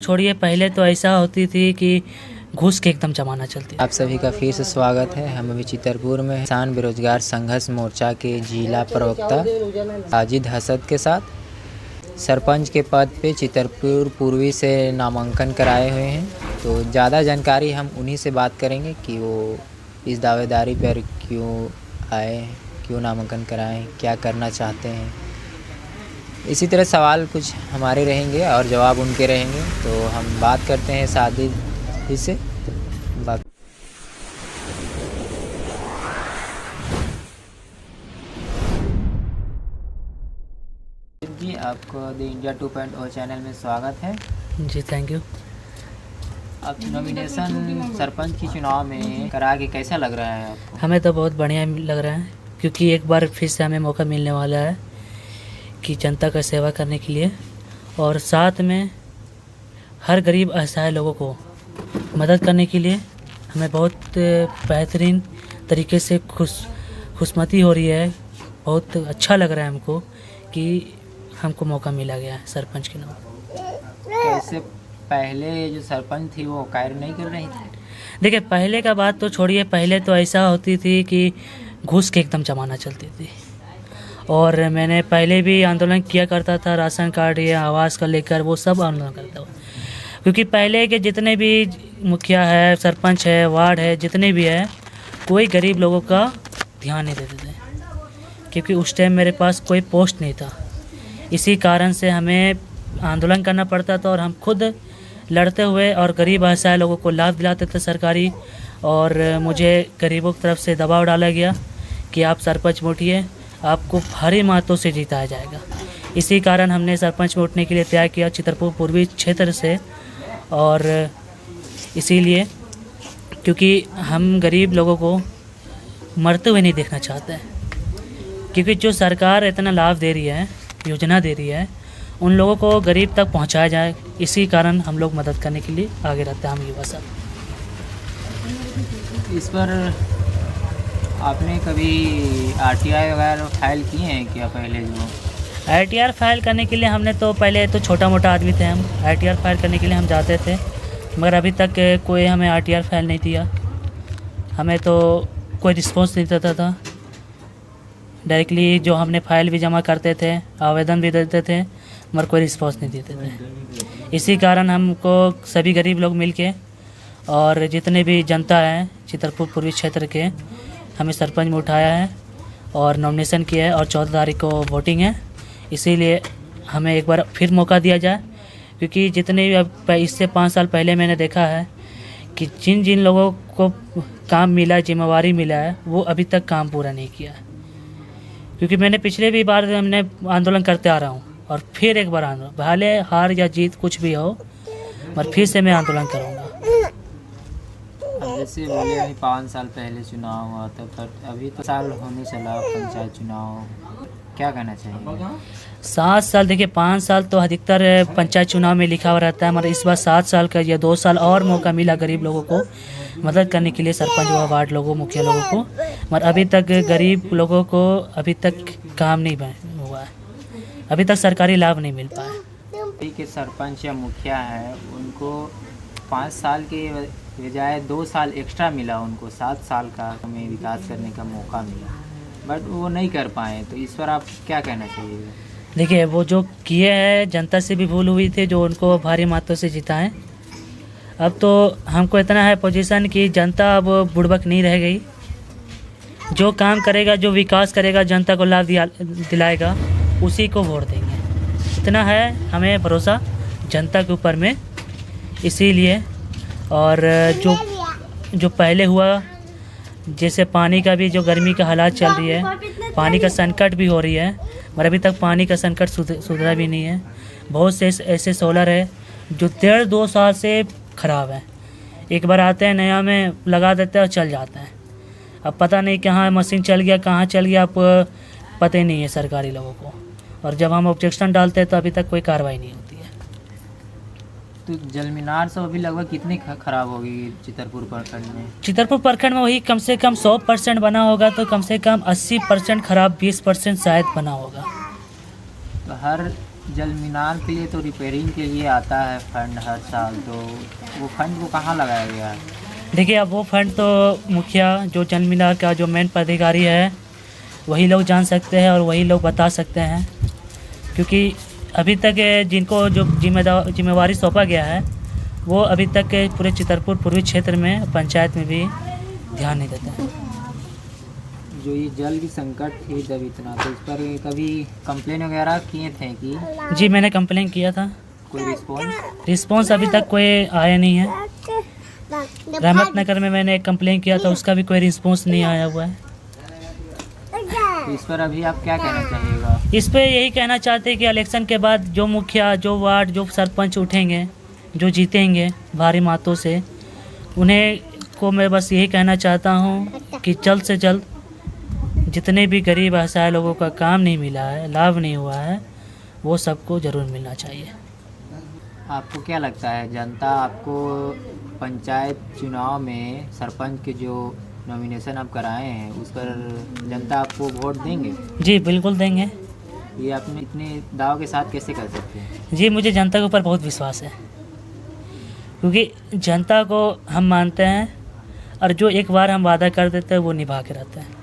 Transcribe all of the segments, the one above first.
छोड़िए, पहले तो ऐसा होती थी कि घूस के एकदम जमाना चलती थी। आप सभी का फिर से स्वागत है। हम अभी चितरपुर में किसान बेरोजगार संघर्ष मोर्चा के जिला प्रवक्ता साजिद हसद के साथ सरपंच के पद पे चितरपुर पूर्वी से नामांकन कराए हुए हैं। तो ज़्यादा जानकारी हम उन्हीं से बात करेंगे कि वो इस दावेदारी पर क्यों आए, क्यों नामांकन कराएं, क्या करना चाहते हैं। इसी तरह सवाल कुछ हमारे रहेंगे और जवाब उनके रहेंगे। तो हम बात करते हैं साजिद से। जी, आपको द इंडिया 2.0 चैनल में स्वागत है। जी, थैंक यू। आप नॉमिनेशन सरपंच की चुनाव में करा के कैसा लग रहा है आपको? हमें तो बहुत बढ़िया लग रहा है, क्योंकि एक बार फिर से हमें मौका मिलने वाला है कि जनता का सेवा करने के लिए, और साथ में हर गरीब असहाय लोगों को मदद करने के लिए हमें बहुत बेहतरीन तरीके से खुशमती हो रही है। बहुत अच्छा लग रहा है हमको कि हमको मौका मिला गया है सरपंच के नाम। कैसे पहले जो सरपंच थी वो कार्य नहीं कर रही थी? देखिए, पहले का बात तो छोड़िए, पहले तो ऐसा होती थी कि घूस के एकदम जमाना चलती थी। और मैंने पहले भी आंदोलन किया करता था, राशन कार्ड या आवास का लेकर, वो सब आंदोलन करता हूँ। क्योंकि पहले के जितने भी मुखिया है, सरपंच है, वार्ड है, जितने भी है, कोई गरीब लोगों का ध्यान नहीं देते थे, क्योंकि उस टाइम मेरे पास कोई पोस्ट नहीं था। इसी कारण से हमें आंदोलन करना पड़ता था, और हम खुद लड़ते हुए और गरीब असहाय लोगों को लाभ दिलाते थे सरकारी। और मुझे गरीबों की तरफ से दबाव डाला गया कि आप सरपंच में उठिए, आपको भारी मतों से जीताया जाएगा। इसी कारण हमने सरपंच में उठने के लिए तय किया चितरपुर पूर्वी क्षेत्र से। और इसीलिए क्योंकि हम गरीब लोगों को मरते हुए नहीं देखना चाहते हैं, क्योंकि जो सरकार इतना लाभ दे रही है, योजना दे रही है, उन लोगों को गरीब तक पहुंचाया जाए। इसी कारण हम लोग मदद करने के लिए आगे रहते हैं, हम युवा सब। इस पर आपने कभी आरटीआई वगैरह फाइल किए हैं क्या? पहले जो आरटीआर फाइल करने के लिए हमने तो पहले तो छोटा मोटा आदमी थे हम, आरटीआर फाइल करने के लिए हम जाते थे, मगर अभी तक कोई हमें आरटीआर फाइल नहीं दिया। हमें तो कोई रिस्पॉन्स नहीं देता था। डायरेक्टली जो हमने फाइल भी जमा करते थे, आवेदन भी देते थे, मगर कोई रिस्पॉन्स नहीं देते थे। इसी कारण हमको सभी गरीब लोग मिलके और जितने भी जनता है चितरपुर पूर्वी क्षेत्र के, हमें सरपंच में उठाया है और नॉमिनेशन किया है, और 14 तारीख को वोटिंग है। इसीलिए हमें एक बार फिर मौका दिया जाए, क्योंकि जितने भी अब इससे 5 साल पहले मैंने देखा है कि जिन जिन लोगों को काम मिला, जिम्मेवारी मिला है, वो अभी तक काम पूरा नहीं किया है। क्योंकि मैंने पिछले भी बार हमने आंदोलन करते आ रहा हूँ, और फिर एक बार आंदोलन, भले हार या जीत कुछ भी हो, पर फिर से मैं आंदोलन करूँगा। जैसे बोले अभी 5 साल पहले चुनाव हुआ था, पर अभी तो साल होने चला पंचायत चुनाव, क्या कहना चाहिए? 7 साल, देखिए 5 साल तो अधिकतर पंचायत चुनाव में लिखा हुआ रहता है, मगर इस बार 7 साल का या 2 साल और मौका मिला गरीब लोगों को मदद करने के लिए, सरपंच व वार्ड लोगों, मुखिया लोगों को। मगर अभी तक गरीब लोगों को अभी तक काम नहीं हुआ है, अभी तक सरकारी लाभ नहीं मिल पाया। ठीक है, सरपंच या मुखिया है, उनको 5 साल के बजाय 2 साल एक्स्ट्रा मिला, उनको 7 साल का हमें विकास करने का मौका मिला, बट वो नहीं कर पाए। तो इस पर आप क्या कहना चाहिए? देखिए, वो जो किए हैं, जनता से भी भूल हुई थी जो उनको भारी मतों से जिताएं। अब तो हमको इतना है पोजीशन कि जनता अब बुड़बक नहीं रह गई। जो काम करेगा, जो विकास करेगा, जनता को लाभ दिलाएगा, उसी को वोट देंगे। इतना है हमें भरोसा जनता के ऊपर में। इसीलिए और जो पहले हुआ, जैसे पानी का भी, जो गर्मी का हालात चल रही है, पानी का संकट भी हो रही है, मगर अभी तक पानी का संकट सुधरा भी नहीं है। बहुत से ऐसे सोलर है जो 1.5-2 साल से ख़राब है। एक बार आते हैं, नया में लगा देते हैं और चल जाते हैं। अब पता नहीं कहाँ मशीन चल गया, कहाँ चल गया, अब पता ही नहीं है सरकारी लोगों को। और जब हम ऑब्जेक्शन डालते हैं तो अभी तक कोई कार्रवाई नहीं होती है। तो जल मीनार सब अभी लगभग कितनी खराब होगी चितरपुर प्रखंड में? चितरपुर प्रखंड में वही कम से कम 100% बना होगा, तो कम से कम 80% खराब, 20% शायद बना होगा। तो हर जल मीनार के लिए तो रिपेयरिंग के लिए आता है फंड हर साल, तो वो फंड को कहाँ लगाया गया है? देखिए, अब वो फंड तो मुखिया जो जल मीनार का जो मेन पदाधिकारी है वही लोग जान सकते हैं और वही लोग बता सकते हैं, क्योंकि अभी तक जिनको जो जिम्मेवारी सौंपा गया है वो अभी तक पूरे चितरपुर पूर्वी क्षेत्र में पंचायत में भी ध्यान नहीं देते हैं। जो ये जल की संकट थी जब इतना, तो इस पर कभी कंप्लेन वगैरह किए थे कि? जी, मैंने कंप्लेन किया था। कोई रिस्पॉन्स अभी तक कोई आया नहीं है। रहमत नगर में मैंने एक कंप्लेन किया था, उसका भी कोई रिस्पॉन्स नहीं आया हुआ है। तो इस पर अभी आप क्या कहना चाहिएगा? इस पे यही कहना चाहते हैं कि इलेक्शन के बाद जो मुखिया, जो वार्ड, जो सरपंच उठेंगे, जो जीतेंगे भारी मतों से, उन्हें को मैं बस यही कहना चाहता हूँ कि जल्द से जल्द जितने भी गरीब असहाय लोगों का काम नहीं मिला है, लाभ नहीं हुआ है, वो सबको ज़रूर मिलना चाहिए। आपको क्या लगता है, जनता आपको पंचायत चुनाव में सरपंच के जो नॉमिनेशन आप कराए हैं उस पर जनता आपको वोट देंगे? जी बिल्कुल देंगे। ये आपने इतने दाव के साथ कैसे कर सकते हैं? जी, मुझे जनता के ऊपर बहुत विश्वास है, क्योंकि जनता को हम मानते हैं और जो एक बार हम वादा कर देते हैं वो निभा के रहते हैं।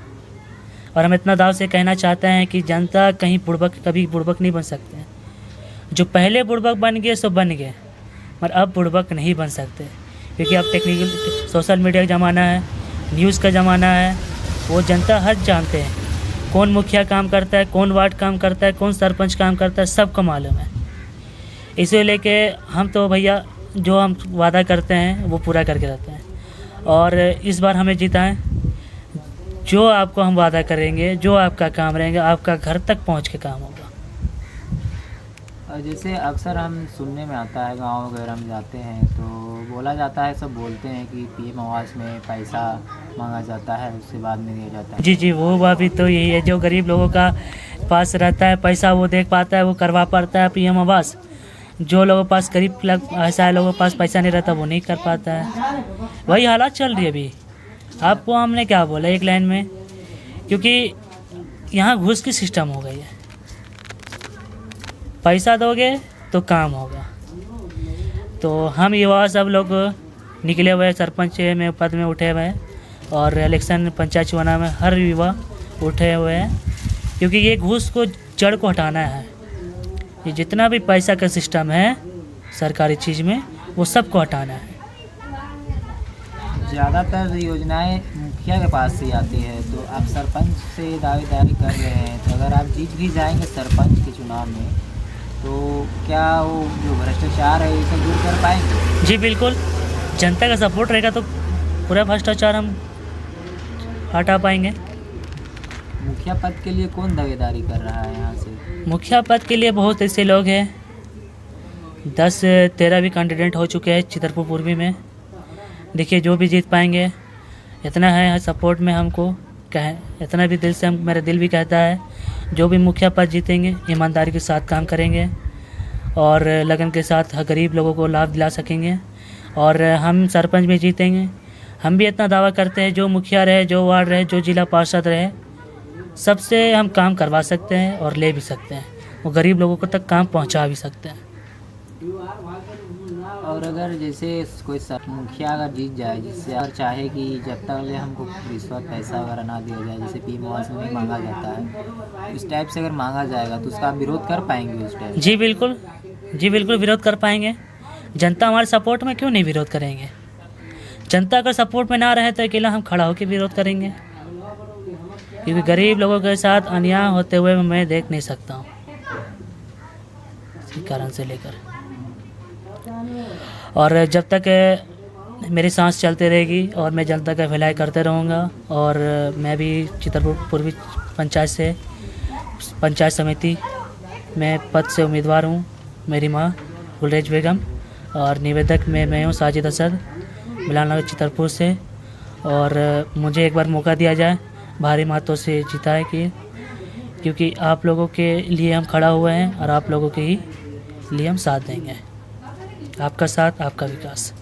और हम इतना दाव से कहना चाहते हैं कि जनता कहीं कभी बुड़बक नहीं बन सकते हैं। जो पहले बुड़बक बन गए सो बन गए, पर अब बुड़बक नहीं बन सकते, क्योंकि अब टेक्निकल सोशल मीडिया का ज़माना है, न्यूज़ का ज़माना है। वो जनता हर जानते हैं कौन मुखिया काम करता है, कौन वार्ड काम करता है, कौन सरपंच काम करता है, सबको मालूम है। इसे लेके हम तो भैया जो हम वादा करते हैं वो पूरा करके रहते हैं, और इस बार हमें जिताएं। जो आपको हम वादा करेंगे, जो आपका काम रहेगा, आपका घर तक पहुंच के काम होगा। और जैसे अक्सर हम सुनने में आता है, गांव वगैरह में जाते हैं तो बोला जाता है, सब बोलते हैं कि पीएम आवास में पैसा मांगा जाता है, उसके बाद में दिया जाता है। जी जी, वो बात भी तो यही है, जो गरीब लोगों का पास रहता है पैसा वो देख पाता है, वो करवा पाता है पीएम आवास। जो लोगों के पास गरीब ऐसा लोगों के पास पैसा नहीं रहता वो नहीं कर पाता है। वही हालात चल रही है अभी। आपको हमने क्या बोला एक लाइन में, क्योंकि यहाँ घूस की सिस्टम हो गई है। पैसा दोगे तो काम होगा। तो हम युवा सब लोग निकले हुए सरपंच में पद में उठे हुए हैं, और इलेक्शन पंचायत चुनाव में हर युवा उठे हुए हैं, क्योंकि ये घूस को जड़ को हटाना है। ये जितना भी पैसा का सिस्टम है सरकारी चीज़ में, वो सबको हटाना है। ज़्यादातर योजनाएं मुखिया के पास से आती है, तो आप सरपंच से दावेदारी कर रहे हैं, तो अगर आप जीत भी जाएंगे सरपंच के चुनाव में, तो क्या वो जो भ्रष्टाचार है इसे दूर कर पाएंगे? जी बिल्कुल, जनता का सपोर्ट रहेगा तो पूरा भ्रष्टाचार हम हटा पाएंगे। मुखिया पद के लिए कौन दावेदारी कर रहा है यहाँ से? मुखिया पद के लिए बहुत ऐसे लोग हैं, 10-13 भी कैंडिडेट हो चुके हैं चितरपुर पूर्वी में। देखिए, जो भी जीत पाएंगे, इतना है सपोर्ट में हमको कहें, इतना भी दिल से मेरा दिल भी कहता है, जो भी मुखिया पद जीतेंगे ईमानदारी के साथ काम करेंगे और लगन के साथ गरीब लोगों को लाभ दिला सकेंगे। और हम सरपंच में जीतेंगे, हम भी इतना दावा करते हैं, जो मुखिया रहे, जो वार्ड रहे, जो जिला पार्षद रहे, सबसे हम काम करवा सकते हैं और ले भी सकते हैं, वो गरीब लोगों को तक काम पहुंचा भी सकते हैं। और अगर जैसे कोई मुखिया अगर जीत जाए, जिससे अगर चाहे कि जब तक ले हमको रिश्वत पैसा वगैरह ना दिया जाए, जैसे पीएम आवास में मांगा जाता है, इस टाइप से अगर मांगा जाएगा तो उसका विरोध कर पाएंगे उस टाइप? जी बिल्कुल, जी बिल्कुल विरोध कर पाएंगे। जनता हमारे सपोर्ट में क्यों नहीं विरोध करेंगे? जनता अगर सपोर्ट में ना रहे तो अकेला हम खड़ा होकर विरोध करेंगे, क्योंकि गरीब लोगों के साथ अन्याय होते हुए मैं देख नहीं सकता हूँ, इसी कारण से लेकर। और जब तक मेरी सांस चलती रहेगी और मैं जनता का भलाई करते रहूँगा, और मैं भी चितरपुर पूर्वी पंचायत से पंचायत समिति में पद से उम्मीदवार हूँ। मेरी माँ गुलरेज बेगम और निवेदक में मैं हूँ साजिद असद, बिलाल नगर चितरपुर से। और मुझे एक बार मौका दिया जाए भारी मतों से जिताए कि, क्योंकि आप लोगों के लिए हम खड़ा हुए हैं और आप लोगों के ही लिए हम साथ देंगे। आपका साथ, आपका विकास।